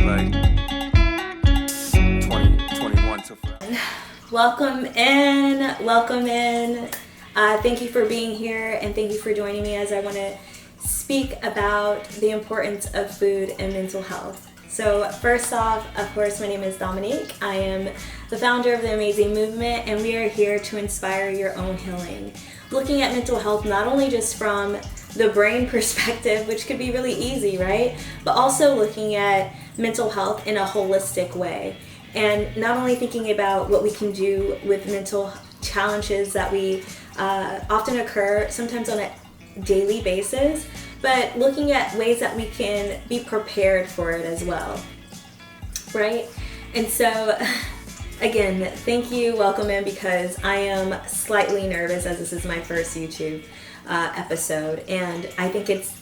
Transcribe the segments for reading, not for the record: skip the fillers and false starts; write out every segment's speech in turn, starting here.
like 2021 to forever. Welcome in. Thank you for being here and thank you for joining me as I want to speak about the importance of food and mental health. So first off, of course, my name is Dominique. I am the founder of the Amazing Movement, and we are here to inspire your own healing. Looking at mental health not only just from the brain perspective, which could be really easy, right? But also looking at mental health in a holistic way. And not only thinking about what we can do with mental challenges that we often occur sometimes on a daily basis, but looking at ways that we can be prepared for it as well, right? And so, again, thank you, welcome in, because I am slightly nervous as this is my first YouTube episode, and I think it's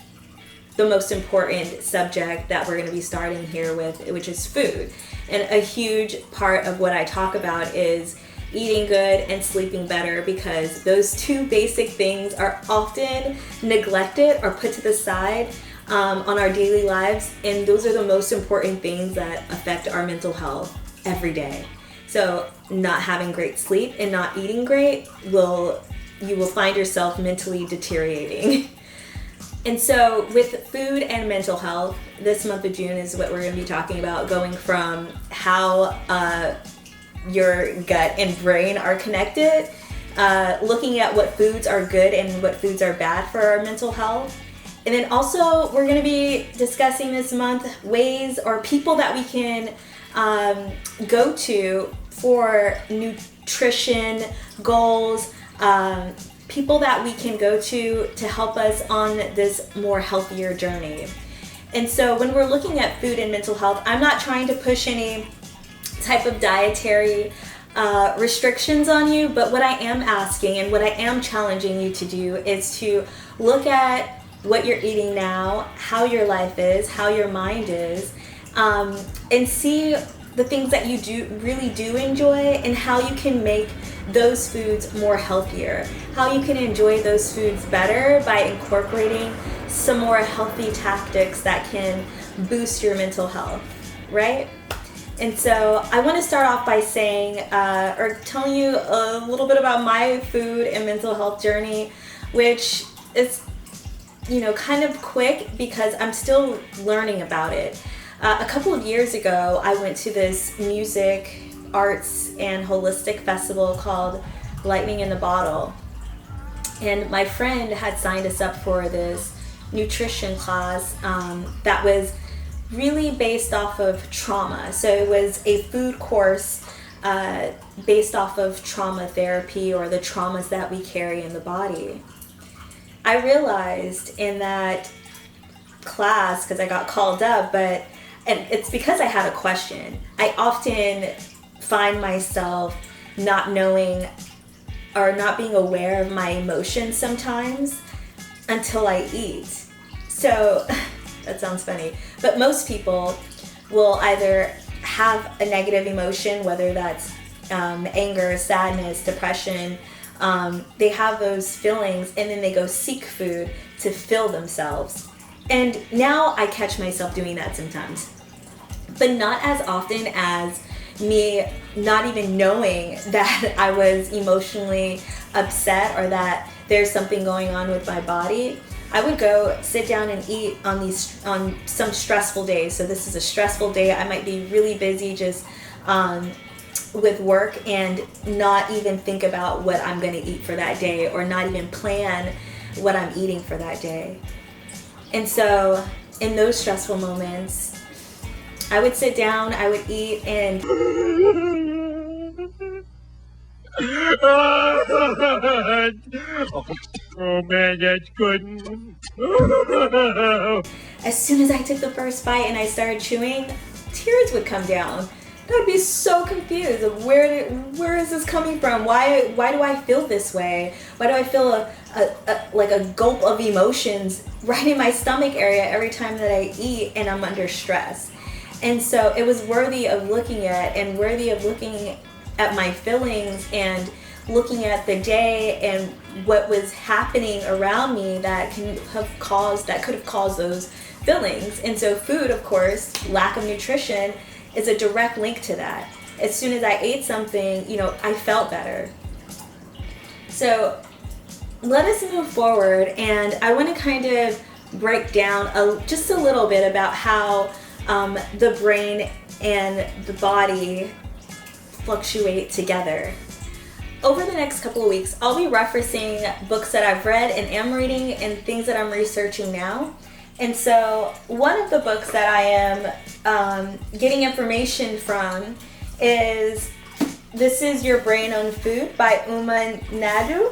the most important subject that we're going to be starting here with, which is food. And a huge part of what I talk about is eating good and sleeping better, because those two basic things are often neglected or put to the side on our daily lives, and those are the most important things that affect our mental health every day. So not having great sleep and not eating great, you will find yourself mentally deteriorating. And so with food and mental health, this month of June is what we're going to be talking about, going from how your gut and brain are connected, looking at what foods are good and what foods are bad for our mental health. And then also we're going to be discussing this month ways or people that we can go to for nutrition goals, people that we can go to help us on this more healthier journey. And so when we're looking at food and mental health, I'm not trying to push any type of dietary restrictions on you, but what I am asking and what I am challenging you to do is to look at what you're eating now, how your life is, how your mind is, and see the things that you really do enjoy and how you can make those foods more healthier, how you can enjoy those foods better by incorporating some more healthy tactics that can boost your mental health, right? And so I want to start off by saying or telling you a little bit about my food and mental health journey, which is, kind of quick because I'm still learning about it. A couple of years ago, I went to this music, arts, and holistic festival called Lightning in the Bottle. And my friend had signed us up for this nutrition class that was really based off of trauma. So it was a food course based off of trauma therapy, or the traumas that we carry in the body. I realized in that class, because I got called up, and it's because I had a question. I often find myself not knowing or not being aware of my emotions sometimes until I eat. So that sounds funny, but most people will either have a negative emotion, whether that's anger, sadness, depression. They have those feelings and then they go seek food to fill themselves. And now I catch myself doing that sometimes, but not as often as me not even knowing that I was emotionally upset or that there's something going on with my body. I would go sit down and eat on some stressful days. So this is a stressful day. I might be really busy just with work and not even think about what I'm going to eat for that day, or not even plan what I'm eating for that day. And so in those stressful moments, I would sit down, I would eat, and oh man, that's good. as soon as I took the first bite and I started chewing, tears would come down. I would be so confused of where is this coming from? Why do I feel this way? Why do I feel like a gulp of emotions right in my stomach area every time that I eat and I'm under stress? And so it was worthy of looking at, and worthy of looking at my feelings and looking at the day and what was happening around me that could have caused those fillings. And so food, of course, lack of nutrition is a direct link to that. As soon as I ate something, I felt better. So let us move forward, and I want to kind of break down just a little bit about how the brain and the body fluctuate together. Over the next couple of weeks, I'll be referencing books that I've read and am reading and things that I'm researching now. And so one of the books that I am getting information from is This Is Your Brain on Food by Naidoo.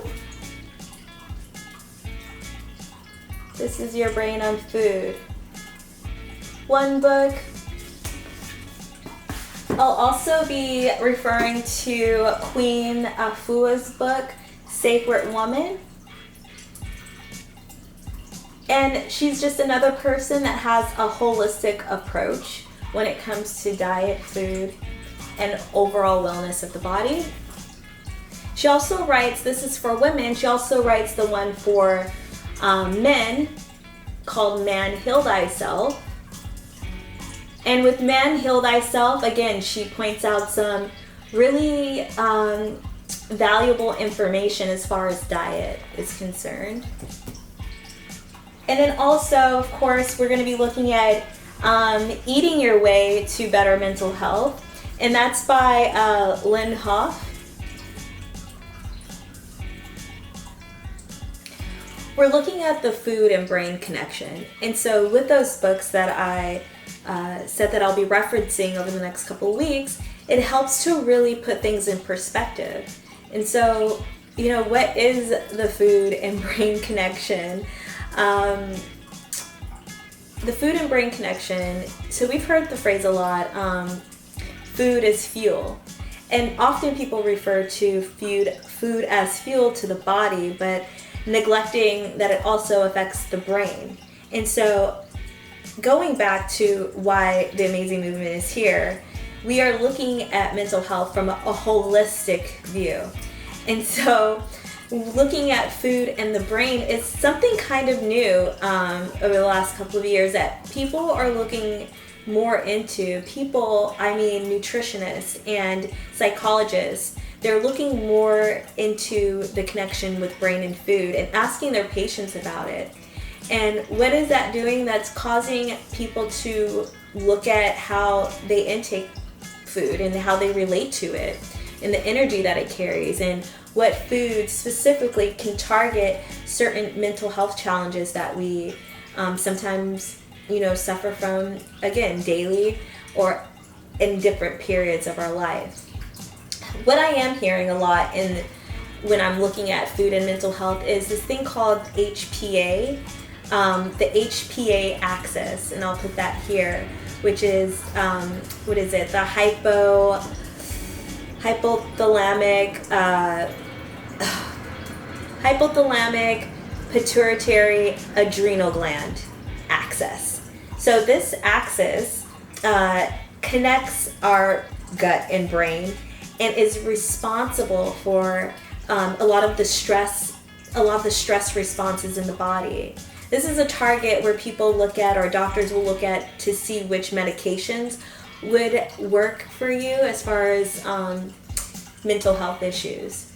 This is Your Brain on Food. One book. I'll also be referring to Queen Afua's book, Sacred Woman. And she's just another person that has a holistic approach when it comes to diet, food, and overall wellness of the body. She also writes, this is for women, she also writes the one for men called Man Heal Thyself. And with Man Heal Thyself, again, she points out some really valuable information as far as diet is concerned. And then also, of course, we're going to be looking at Eating Your Way to Better Mental Health. And that's by Linde Hoff. We're looking at the food and brain connection. And so with those books that I said that I'll be referencing over the next couple of weeks, it helps to really put things in perspective. And so, what is the food and brain connection? The food and brain connection, so we've heard the phrase a lot, food is fuel. And often people refer to food as fuel to the body, but neglecting that it also affects the brain. And so going back to why the amazing movement is here, we are looking at mental health from a holistic view. And so looking at food and the brain is something kind of new over the last couple of years that people are looking more into. Nutritionists and psychologists, they're looking more into the connection with brain and food and asking their patients about it. And what is that doing? That's causing people to look at how they intake food and how they relate to it and the energy that it carries, and what food specifically can target certain mental health challenges that we sometimes suffer from, again, daily or in different periods of our life. What I am hearing a lot when I'm looking at food and mental health is this thing called HPA, the HPA Axis, and I'll put that here, which is, the hypothalamic pituitary adrenal gland axis. So this axis connects our gut and brain and is responsible for a lot of the stress responses in the body. This is a target where people look at, or doctors will look at, to see which medications would work for you as far as mental health issues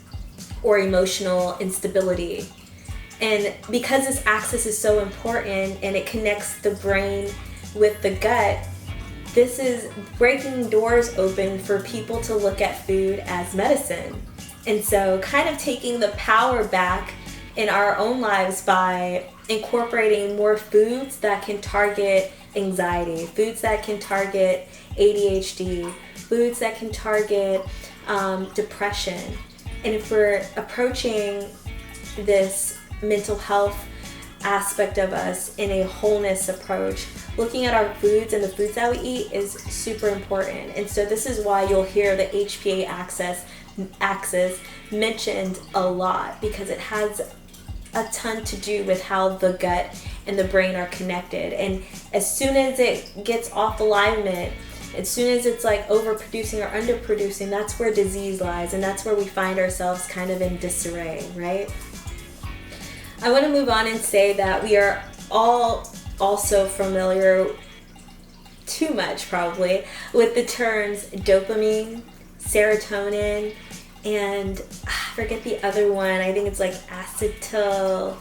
or emotional instability. And because this axis is so important and it connects the brain with the gut, this is breaking doors open for people to look at food as medicine. And so kind of taking the power back in our own lives by incorporating more foods that can target anxiety, foods that can target ADHD, foods that can target depression. And if we're approaching this mental health aspect of us in a wholeness approach, looking at our foods and the foods that we eat is super important. And so this is why you'll hear the HPA axis mentioned a lot, because it has a ton to do with how the gut and the brain are connected. And as soon as it gets off alignment, as soon as it's like overproducing or underproducing, that's where disease lies, and that's where we find ourselves kind of in disarray, right? I want to move on and say that we are all also familiar too much probably with the terms dopamine, serotonin, and I forget the other one. I think it's like acid to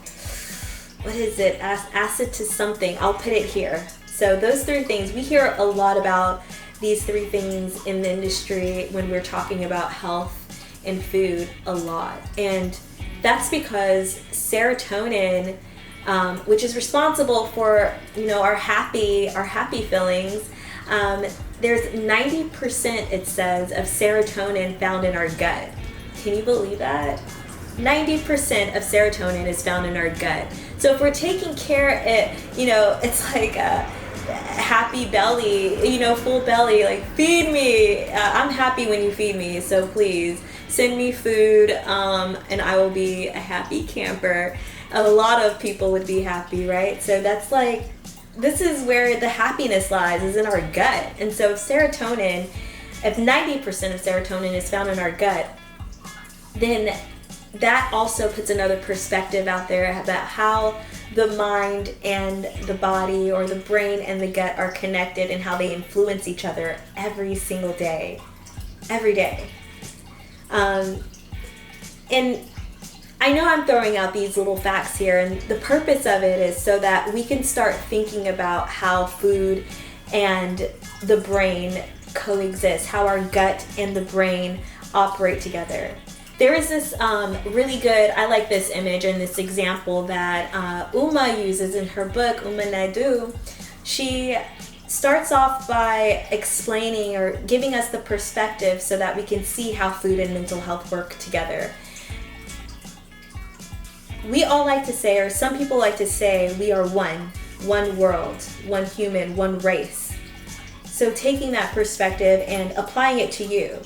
something. I'll put it here. So those three things, we hear a lot about these three things in the industry when we're talking about health and food a lot. And that's because serotonin, which is responsible for, our happy feelings, there's 90%, it says, of serotonin found in our gut. Can you believe that? 90% of serotonin is found in our gut. So if we're taking care of it, it's like a happy belly, full belly, like feed me. I'm happy when you feed me, so please send me food, and I will be a happy camper. A lot of people would be happy, right? So that's like, this is where the happiness lies, is in our gut. And so if 90% of serotonin is found in our gut, then that also puts another perspective out there about how the mind and the body, or the brain and the gut, are connected and how they influence each other every single day. Every day. And I know I'm throwing out these little facts here, and the purpose of it is so that we can start thinking about how food and the brain coexist, how our gut and the brain operate together. There is this really good, I like this image and this example that Uma uses in her book, Naidoo. She starts off by explaining or giving us the perspective so that we can see how food and mental health work together. We all like to say, or some people like to say, we are one world, one human, one race. So taking that perspective and applying it to you.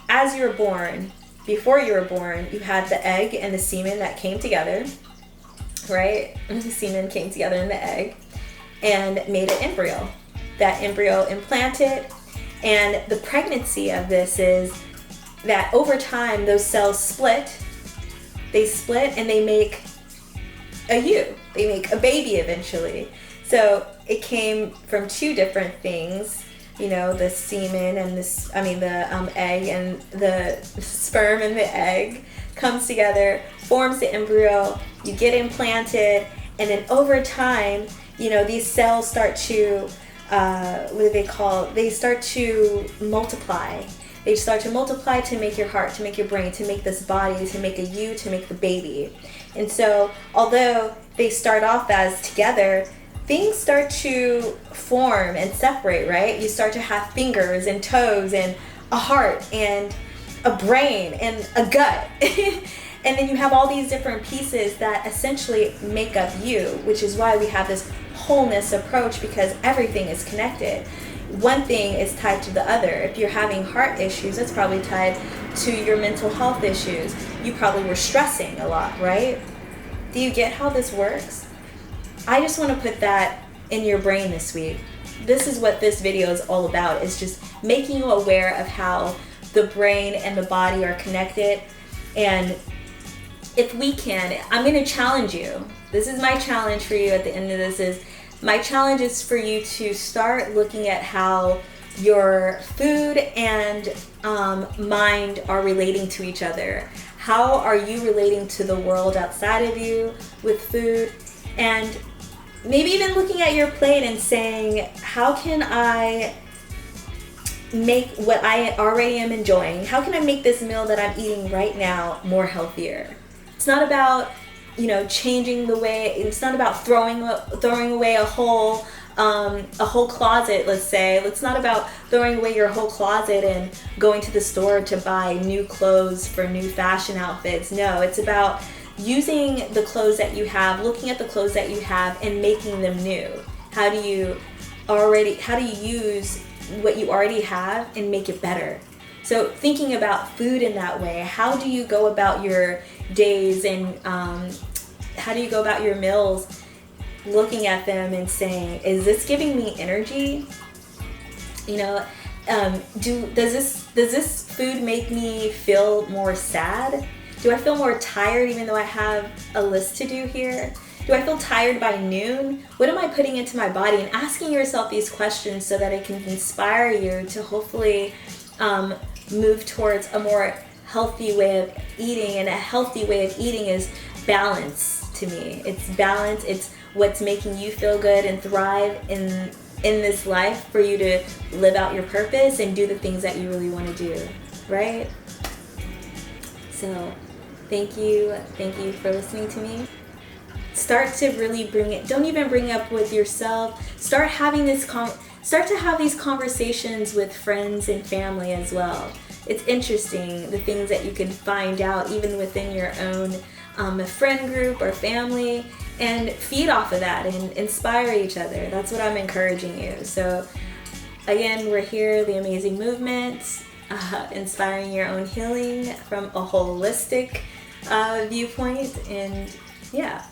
As you're born, before you were born, you had the egg and the semen that came together, right? The semen came together in the egg and made an embryo. That embryo implanted, and the pregnancy of this is that over time those cells split. They split and they make a you. They make a baby eventually. So it came from two different things. The semen and the egg and the sperm and the egg comes together, forms the embryo, you get implanted, and then over time, these cells start to, they start to multiply. They start to multiply to make your heart, to make your brain, to make this body, to make a you, to make the baby. And so, although they start off as together, things start to form and separate, right? You start to have fingers and toes and a heart and a brain and a gut. And then you have all these different pieces that essentially make up you, which is why we have this wholeness approach, because everything is connected. One thing is tied to the other. If you're having heart issues, that's probably tied to your mental health issues. You probably were stressing a lot, right? Do you get how this works? I just want to put that in your brain this week. This is what this video is all about, is just making you aware of how the brain and the body are connected. And if we can, I'm going to challenge you. This is my challenge for you at the end of this is, my challenge is for you to start looking at how your food and mind are relating to each other. How are you relating to the world outside of you with food? And maybe even looking at your plate and saying, how can I make what I already am enjoying? How can I make this meal that I'm eating right now more healthier? It's not about, changing the way. It's not about throwing away a whole closet. Let's say it's not about throwing away your whole closet and going to the store to buy new clothes for new fashion outfits. No, it's about using the clothes that you have, looking at the clothes that you have, and making them new. How do you use what you already have and make it better? So thinking about food in that way, how do you go about your days and how do you go about your meals, looking at them and saying, is this giving me energy? Does this food make me feel more sad? Do I feel more tired even though I have a list to do here? Do I feel tired by noon? What am I putting into my body? And asking yourself these questions so that it can inspire you to hopefully move towards a more healthy way of eating. And a healthy way of eating is balance to me. It's balance. It's what's making you feel good and thrive in this life for you to live out your purpose and do the things that you really want to do, right? So thank you for listening to me. Start to really bring it, don't even bring it up with yourself. Start to have these conversations with friends and family as well. It's interesting the things that you can find out even within your own friend group or family, and feed off of that and inspire each other. That's what I'm encouraging you. So again, we're here, the Amazing Movement, inspiring your own healing from a holistic viewpoint. And yeah.